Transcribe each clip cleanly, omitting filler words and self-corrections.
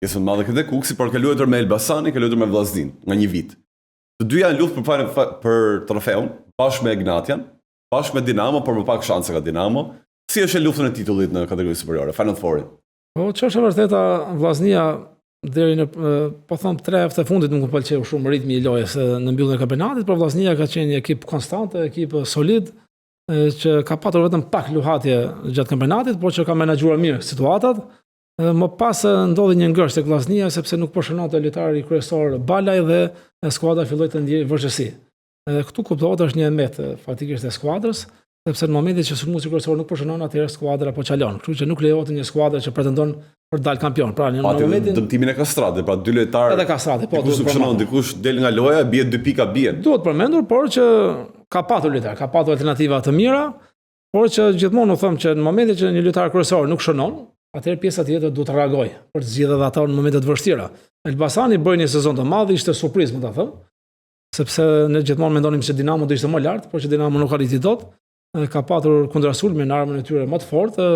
pjesën madhe këtë Kuksi, por ka luajtur me Elbasani, ka luajtur me Vllaznin nga një vit. Të dyja janë luftë për trofeun, bashkë me Ignatian, bashkë me Dinamo, por më pak shanse ka Dinamo. Si është luftën e titullit në kategori superiore, Final Four? Po ç'është vërteta, Vllaznia deri në po them 3 javë të fundit nuk më pëlqeu shumë ritmi i lojës në mbylljen e kampionatit, por Vllaznia ka qenë një ekip konstante, ekip solid që ka patur vetëm pak luhatje gjatë kampionatit, por që ka menaxhuar mirë situatat. Më pas ndodhi një ngërsh tek Vllaznia sepse nuk po shënonte lojtari kryesor Balaj dhe skuadra filloi të ndjejë vështirësi. Këtu kuptohet është një emet faktikisht e skuadrës, sepse në momentin që sulmuesi kryesor nuk po shënon, atëherë skuadra po çalon. Kështu që nuk lejohet një skuadër që pretendon për dal kampion. Pra në momentin dëmtimin e Kastratit, pra 2 lojtarë. Edhe Kastrati, po dikush shënon, dikush del nga loja, bie 2 pika bien. Duhet përmendur, por që ka patur lojtar, ka patur alternativa të mira, por që gjithmonë u them që në momentin që një lojtar kryesor nuk shënon, atëherë pjesa tjetër duhet të reagojë për të zgjidhur ata në momente të vështira. Elbasani bëi një sezon të madh, ishte surprizë, mund ta them, sepse ne gjithmonë mendonim se Dinamo do ishte më lart, por që Dinamo nuk arriti dot. Ka patur kundrasulme në armën e tyre më të fortë,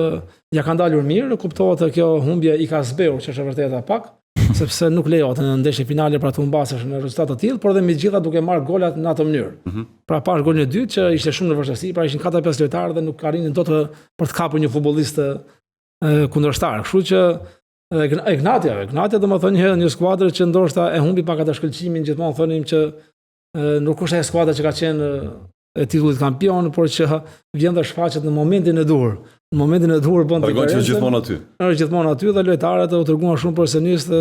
ja kanë dalur mirë, kuptohet kjo humbje i ka zbeur, që është vërtetë pak, sepse nuk lejohet në ndeshje finale për të humbasësh në rezultat të tillë, por dhe megjithatë duke marrë golat në atë mënyrë. Pra pas golin e dytë që ishte shumë në vështirësi, pra ishin 4-5 lojtarë dhe nuk arrinin dot për të kapur një futbollist kundërshtar. Kështu që Ignatia domethënë një skuadër që ndoshta e humbi pak atë shkëlqimin, gjithmonë thonim që nuk është ajo skuadra që ka qenë e titullit kampion, por që vjen dhe shfaqet në momentin e duhur. Në momentin e duhur bën diferencë. Është gjithmonë aty. Është gjithmonë aty dhe lojtarët u treguan shumë profesionistë,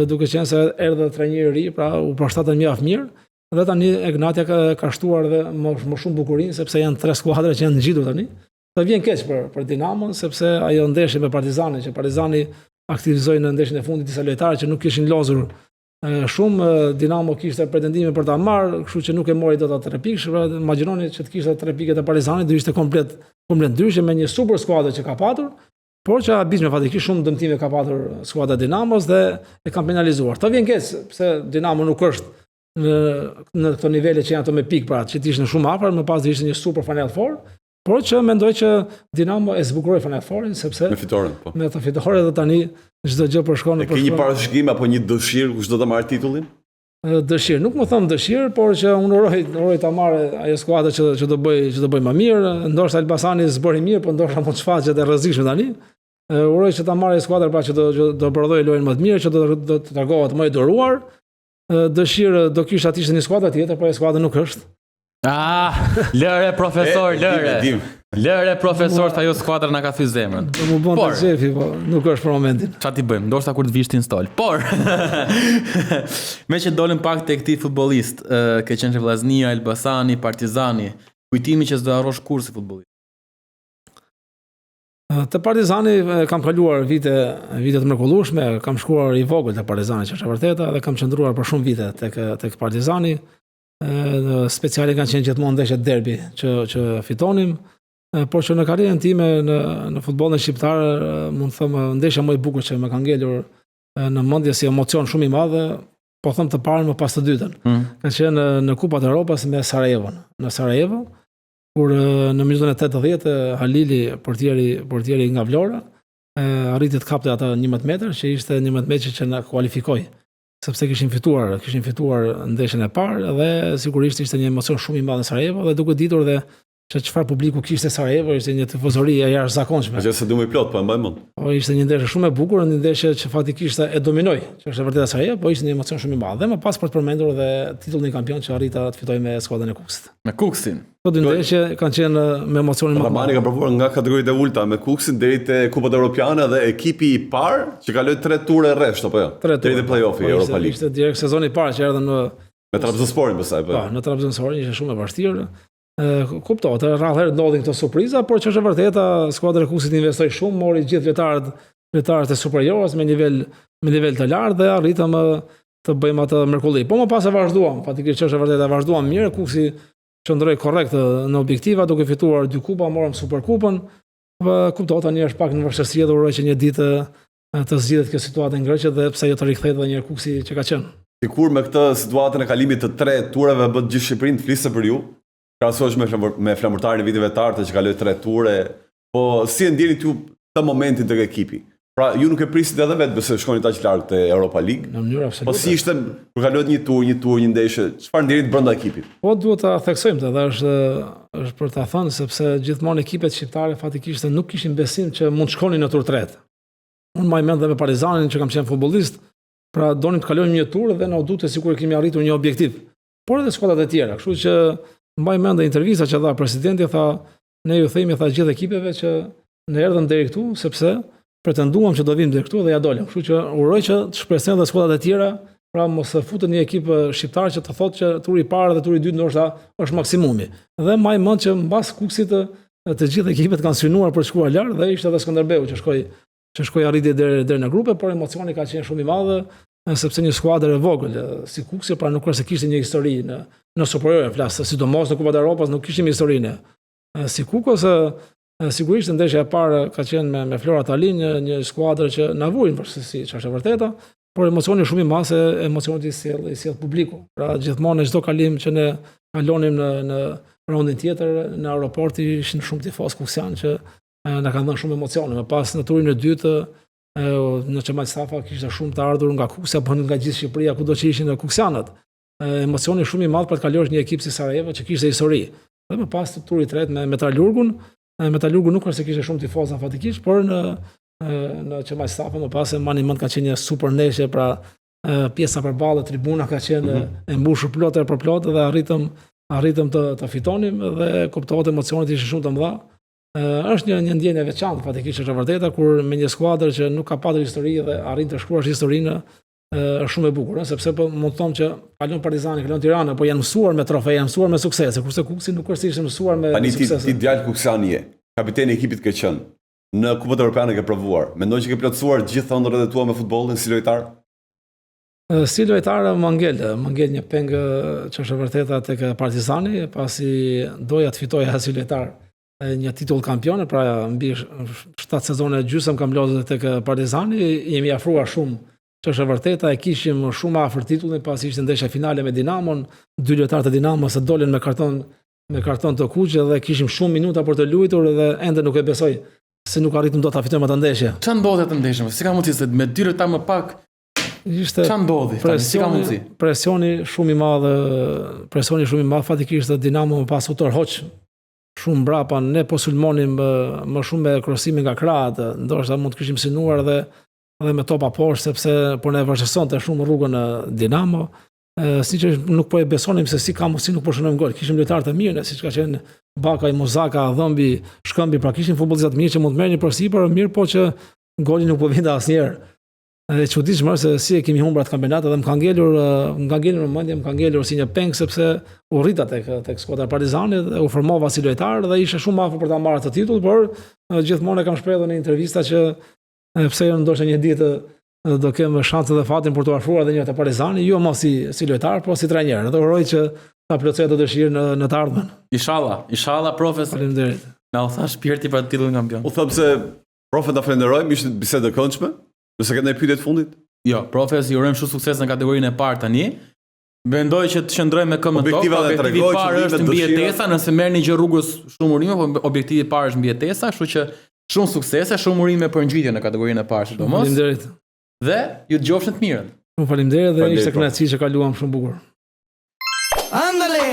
duke qenë se erdhi trajner i ri, pra u përshtatën mjaft mirë. Dhe tani Ignatia ka shtuar dhe më shumë bukurinë sepse janë 3 skuadra që janë ngjitur tani. Dhe vjen keq për Dinamon sepse ajo ndeshje me Partizanin, që Partizani aktivizoi në ndeshjen e fundit disa lojtarë që nuk kishin lozur shumë. Dinamo kishte pretendime për ta marrë, kështu që nuk e mori dot atë 3 pikë. Imagjinoni që të kishte 3 pikë të Partizanit, do ishte komplet ndryshe me një super skuadër që ka patur, por që abizme fatikisht shumë dëmtime ka patur skuadra Dinamos dhe e kanë penalizuar. Ta vjen keq pse Dinamo nuk është në këto nivele që janë ato me pikë, pra që të ishin shumë afër, më pas ishte një super Final Four, por që mendoj që Dinamo e zbukuroi Final Fourin sepse me fitoren, po. Me atë fitore dhe tani çdo gjë po shkon në përshkruan. Ke një parashikim apo një dëshirë kush do ta marrë titullin? Dëshirë, nuk më them dëshirë, por që unë uroj ta marrë ajo skuadër që do bëj më mirë. Ndoshta Elbasani zbori mirë, por ndoshta mund të shfaqet e rrezikshme tani. Uroj që ta marrë skuadër pra që do prodhojë lojën më të mirë, që do të tregohet më e duruar. Dëshirë do kisha të ishte një skuadër tjetër, por ajo skuadër nuk është. Lëre profesor, lëre. Lëre profesor, ajo skuadra na ka thyr zemrën. Do më bën të xhefi, po nuk është për momentin. Çfarë ti bëjmë? Ndoshta kur të vish ti install. Por me që dolën pak tek këtij futbollist, ke qenë Vllaznia, Elbasani, Partizani, kujtimi që s'do harrosh kurrë si futbollist. Te Partizani kam kaluar vite të mrekullueshme, kam shkuar i vogël te Partizani, që është e vërteta, dhe kam qëndruar për shumë vite tek Partizani. Speciale kanë qenë gjithmonë ndeshjet derbi që fitonim, por që në karrierën time në futbollin shqiptar mund të them ndeshja më e bukur që më ka ngelur në mendje si emocion shumë i madh, po them të parën më pas të dytën. Ka qenë në Kupat e Evropës me Sarajevon. Në Sarajevo, kur në minutën e 80 Halili, portieri nga Vlora, arriti të kapte atë 11 metër, që ishte 11 metër që na kualifikoi, sepse kishin fituar ndeshjen e parë dhe sigurisht ishte një emocion shumë i madh në Sarajevo dhe duke ditur dhe që çfarë publiku kishte Sarajevo, ishte një tifozori e jashtëzakonshme. Që se du më plot, po e mbaj mend. Po ishte një ndeshje shumë e bukur, një ndeshje që faktikisht e dominoi, që është vërtet Sarajevo, po ishte një emocion shumë i madh. Dhe më pas për të përmendur dhe titullin e kampion që arrita të fitojë me skuadrën e Kuksit. Me Kuksin. Po dy ndeshje kanë qenë me emocionin më të madh. Ramani ka provuar nga kategoritë e ulta me Kuksin deri te Kupat Evropiane dhe ekipi i parë që kaloi 3 ture rresht apo jo? Deri te play-offi e Europa League. Ishte direkt sezoni i parë që erdhën me Trabzonsporin pastaj po. Po, në Trabzonsporin ishte shumë e vështirë. Kuptohet, rrallëherë ndodhin këto surpriza, por që është e vërteta, skuadra e Kuksit investoi shumë, mori gjithë lojtarët e superiorës me nivel të lartë dhe arritëm të bëjmë atë mrekulli. Po më pas e vazhduam, fatikisht që është e vërteta, vazhduam mirë, Kuksi qëndroi korrekt në objektiva, duke fituar 2 kupa, morëm Superkupën. Kuptohet tani është pak në vështirësi dhe uroj që një ditë të zgjidhet kjo situatë në Greqë dhe pse jo të rikthehet edhe një Kuksi që ka qenë. Sikur me këtë situatën e kalimit të 3 tureve bët gjithë Shqipërinë të flisë për ju. Krahasohesh me flamurtarin e viteve të artë që kaloi 3 ture, po si e ndjeni ju të momentin tek ekipi? Pra, ju nuk e prisit edhe vetë bëse shkoni ta që larg te Europa League. Në mënyrë absolute. Po si ishte kur kalohet një tur, një ndeshje, çfarë ndirit brenda ekipit? Po duhet ta theksojmë të, dhe është për ta thënë sepse gjithmonë ekipet shqiptare fatikisht nuk kishin besim që mund shkonin në tur tretë. Unë më mend dhe me Partizanin që kam qenë futbollist, pra donim të kalojmë një tur dhe na u dute sikur kemi arritur një objektiv. Por edhe skuadrat e tjera, kështu që mbaj mend intervista që dha presidenti, tha ne ju themi tha gjithë ekipeve që ne erdhëm deri këtu sepse pretenduam që do vim deri këtu dhe ja dolëm. Kështu që uroj që të shpresojnë edhe skuadrat e tjera, pra mos e futet një ekip shqiptar që të thotë që turi i parë dhe turi i dytë ndoshta është maksimumi. Dhe mbaj mend që mbas Kuksit të gjithë ekipet kanë synuar për të shkuar lart dhe ishte edhe Skënderbeu që shkoi arriti deri në grupe, por emocioni ka qenë shumë i madh sepse një skuadër e vogël si Kuksi pra nuk është se kishte një histori në superiore, flas sidomos në Kupat e Evropës nuk kishim historinë. Si Kukos sigurisht ndeshja e parë ka qenë me Flora Tallinn, një skuadër që na vuajnë përse ç'është e vërteta, por emocioni shumë i madh se emocioni i sjell publiku. Pra gjithmonë çdo kalim që ne kalonim në raundin tjetër në aeroport ishin shumë tifozë kuksian që na kanë dhënë shumë emocione. Më pas në turin e dytë në Çemal Stafa kishte shumë të ardhur nga Kuksia, po nga gjithë Shqipëria kudo që ishin kuksianët. Emocioni shumë i madh për të kaluar një ekip si Sarajevo që kishte histori. Dhe më pas të turit tretë me Metalurgun, Metalurgu nuk është se kishte shumë tifozë fatikisht, por në Çemal Stafa më pas mani mend ka qenë një super ndeshje, pra pjesa përballë tribuna ka qenë e mbushur plot për plot dhe arritëm të fitonim dhe kuptohet emocionet ishin shumë të mëdha. Është një ndjenjë e veçantë fatikisht është e vërteta kur me një skuadër që nuk ka patur histori dhe arrin të shkruash historinë është shumë e bukur, sepse po mund të them që kalon Partizani, kalon Tirana, po janë mësuar me trofe, janë mësuar me suksese, kurse Kuksi nuk është ishte mësuar me suksese. Ti djalë Kuksiani je, kapiteni i ekipit ke qenë. Në Kupën Evropiane ke provuar. Mendoj që ke plotësuar gjithë ëndrrat e tua me futbollin si lojtar? Si lojtar më ngel një peng që është e vërteta tek Partizani, pasi doja të fitoja si lojtar një titull kampion, pra mbi 7 sezone gjysmë kam lodhur tek Partizani, jemi afruar shumë, që është e vërteta, e kishim shumë afër titullin, pasi ishte ndeshja finale me Dinamon, 2 lojtarë të Dinamos se dolën me karton të kuqe dhe kishim shumë minuta për të luajtur dhe ende nuk e besoj se nuk arritëm dot ta fitojmë atë ndeshje. Çfarë ndodhi atë ndeshje? Si ka mundësi se me 2 lojtarë më pak ishte çfarë ndodhi? Si ka mundësi? Presioni shumë i madh fatikisht Dinamo më pas u tërhoq shumë mbrapa, ne po sulmonim më shumë me krosimin nga krahët, ndoshta mund të kishim synuar dhe me topa poshtë sepse po ne vazhdonte shumë rrugën në Dinamo. Siç nuk po e besonim se si nuk po shënojmë gol. Kishim lojtarë të mirë, siç ka qenë Bakaj, Muzaka, Dhëmbi, Shkëmbi, pra kishim futbollistë të mirë që mund të merrnin përsipër, mirë po që goli nuk po vinte asnjëherë. E çuditshme se si e kemi humbur atë kampionat dhe më ka ngelur në mendje, më ka ngelur si një peng sepse u rrita tek skuadra e Partizanit dhe u formova si lojtar dhe isha shumë afër për ta marrë atë titull, por gjithmonë e kam shprehur në intervista që pse jo ndoshta një ditë do kem shanse dhe fatin për të afruar edhe një te Partizani, jo më si lojtar, por si trajner. Dhe uroj që ta plotësoj atë dëshirë në të ardhmen. Inshallah profesor. Faleminderit. Na u thash shpirti për titullin kampion. U them se profe ta falenderojmë, ishte bisedë e këndshme. Nëse ke ndonjë pyetje të fundit? Jo, profes, ju urojmë shumë sukses në kategorinë e parë tani. Mendoj që të shndrojmë me këmbën tokë. Objektivi i parë është mbi jetesa, nëse merrni gjë rrugës shumë urime, po objektivi i parë është mbi jetesa, kështu që shumë suksese, shumë urime për ngjitjen në kategorinë e parë, sidomos. Faleminderit. Dhe ju dëgjofshin të mirën. Faleminderit dhe ishte kënaqësi që kaluam shumë bukur. Ándale.